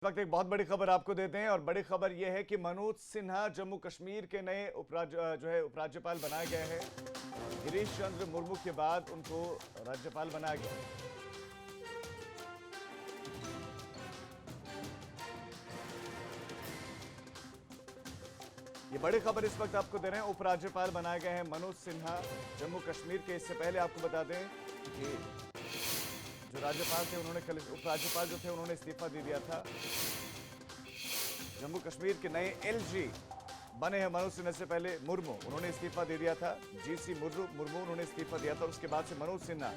इस वक्त एक बहुत बड़ी खबर आपको देते हैं और बड़ी खबर यह है कि मनोज सिन्हा जम्मू कश्मीर के नए उपराज्यपाल बनाए गए हैं। गिरीश चंद्र मुर्मू के बाद उनको राज्यपाल बनाया गया। ये बड़ी खबर इस वक्त आपको दे रहे हैं। उपराज्यपाल बनाए गए हैं मनोज सिन्हा जम्मू कश्मीर के। इससे पहले आपको बता दें कि जो राज्यपाल थे उन्होंने कल उपराज्यपाल जो थे उन्होंने इस्तीफा दे दिया था। जम्मू कश्मीर के नए एलजी बने हैं मनोज सिन्हा से पहले मुर्मू, उन्होंने इस्तीफा दे दिया था। जीसी मुर्मू उन्होंने इस्तीफा दिया था। उसके बाद से मनोज सिन्हा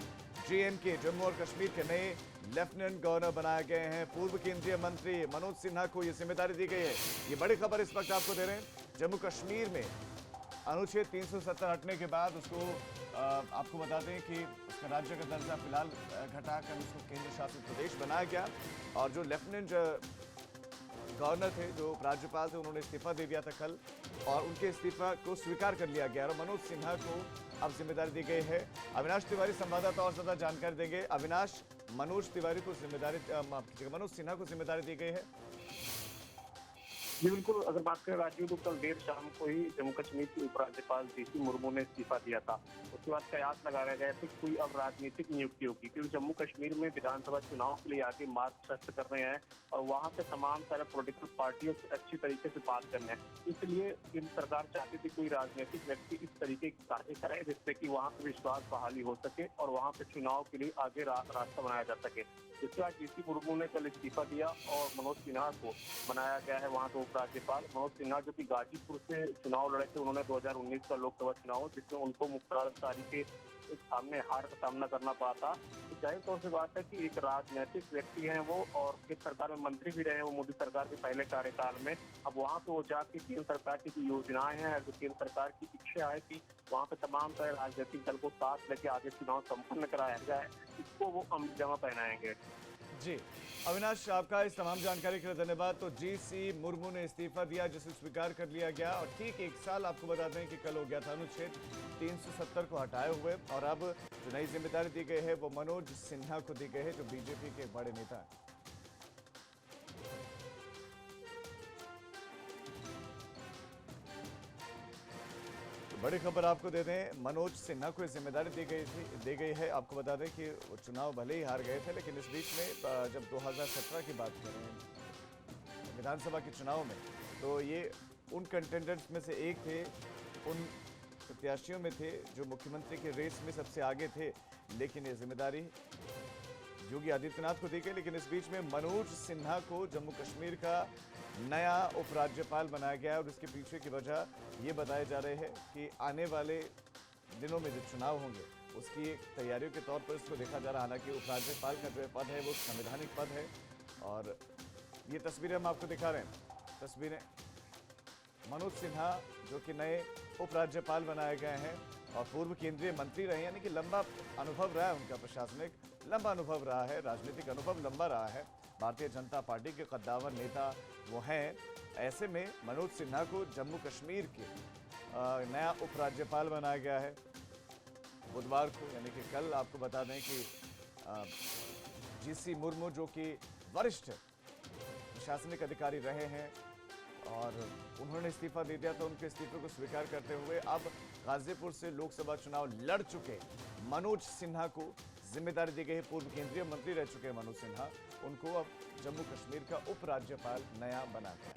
जेएमके जम्मू और कश्मीर के नए लेफ्टिनेंट गवर्नर बनाए गए हैं। पूर्व केंद्रीय मंत्री मनोज सिन्हा को यह जिम्मेदारी दी गई है। ये बड़ी खबर इस वक्त आपको दे रहे हैं। जम्मू कश्मीर में अनुच्छेद 370 हटने के बाद उसको आपको बता दें कि उसका राज्य का दर्जा फिलहाल घटाकर उसको केंद्र शासित प्रदेश बनाया गया। और जो लेफ्टिनेंट गवर्नर थे, जो राज्यपाल थे, उन्होंने इस्तीफा दे दिया था कल और उनके इस्तीफा को स्वीकार कर लिया गया और मनोज सिन्हा को अब जिम्मेदारी दी गई है। अविनाश तिवारी संवाददाता और ज्यादा जानकारी देंगे। अविनाश, मनोज सिन्हा को जिम्मेदारी दी गई है। जी बिल्कुल, अगर बात करें राजीव, तो कल देर शाम को ही जम्मू कश्मीर के उपराज्यपाल जीसी मुर्मू ने इस्तीफा दिया था। उसके बाद कयास लगाया गया था कि कोई अब राजनीतिक नियुक्ति होगी, क्योंकि जम्मू कश्मीर में विधानसभा चुनाव के लिए आगे मार्ग प्रशस्त कर रहे हैं और वहां पे तमाम सारे पॉलिटिकल पार्टियों से अच्छी तरीके से बात करना है। इसलिए केंद्र सरकार चाहती थी कोई राजनीतिक व्यक्ति इस तरीके की कार्य करे जिससे कि वहां पे विश्वास बहाली हो सके और वहां पे चुनाव के लिए आगे रास्ता बनाया जा सके। इसके बाद जीसी मुर्मू ने कल इस्तीफा दिया और मनोज सिन्हा को बनाया गया है वहां के उपराज्यपाल। मनोज सिन्हा जो कि गाजीपुर से चुनाव लड़े थे, उन्होंने 2019 का लोकसभा चुनाव जिसमें उनको मुख्तार अंसारी के सामने हार का सामना करना पड़ा था। तो जाहिर तौर से बात है कि एक राजनीतिक व्यक्ति हैं वो और केंद्र सरकार में मंत्री भी रहे हैं वो मोदी सरकार के पहले कार्यकाल में। अब वहां पे वो जाके केंद्र सरकार की जो योजनाएं हैं, जो केंद्र सरकार की इच्छा है कि वहां पे तमाम सारे राजनीतिक दल को साथ लेके आगे चुनाव संपन्न कराया जाए, इसको वो अमली जमा पहनाएंगे। जी अविनाश, आपका इस तमाम जानकारी के लिए धन्यवाद। तो जीसी मुर्मू ने इस्तीफा दिया जिसे स्वीकार कर लिया गया और ठीक एक साल आपको बता दें कि कल हो गया था अनुच्छेद 370 को हटाए हुए और अब जो नई जिम्मेदारी दी गई है वो मनोज सिन्हा को दी गई है, जो बीजेपी के बड़े नेता हैं। बड़ी खबर आपको दे दें, मनोज सिन्हा को जिम्मेदारी दी गई है। आपको बता दें कि वो चुनाव भले ही हार गए थे, लेकिन इस बीच में जब 2017 की बात करें विधानसभा के चुनाव में, तो ये उन कंटेंडर्स में से एक थे, उन प्रत्याशियों में थे जो मुख्यमंत्री के रेस में सबसे आगे थे। लेकिन ये जिम्मेदारी योगी आदित्यनाथ को दी गई। लेकिन इस बीच में मनोज सिन्हा को जम्मू कश्मीर का नया उपराज्यपाल बनाया गया और इसके पीछे की वजह ये बताए जा रहे हैं कि आने वाले दिनों में जो चुनाव होंगे उसकी एक तैयारियों के तौर पर इसको देखा जा रहा है। हालांकि उपराज्यपाल का जो पद है वो संवैधानिक पद है और ये तस्वीरें हम आपको दिखा रहे हैं। तस्वीरें मनोज सिन्हा जो कि नए उपराज्यपाल बनाए गए हैं और पूर्व केंद्रीय मंत्री रहे, यानी कि लंबा अनुभव रहा है उनका, प्रशासनिक लंबा अनुभव रहा है, राजनीतिक अनुभव लंबा रहा है। भारतीय जनता पार्टी के कद्दावर नेता वो हैं। ऐसे में मनोज सिन्हा को जम्मू कश्मीर के नया उपराज्यपाल बनाया गया है बुधवार को, यानी कि कल। आपको बता दें कि जीसी मुर्मू जो कि वरिष्ठ प्रशासनिक अधिकारी रहे हैं और उन्होंने इस्तीफा दे दिया था, उनके इस्तीफे को स्वीकार करते हुए अब गाजीपुर से लोकसभा चुनाव लड़ चुके मनोज सिन्हा को जिम्मेदारी दी गई है। पूर्व केंद्रीय मंत्री रह चुके हैं मनोज सिन्हा, उनको अब जम्मू कश्मीर का उपराज्यपाल नया बना गया।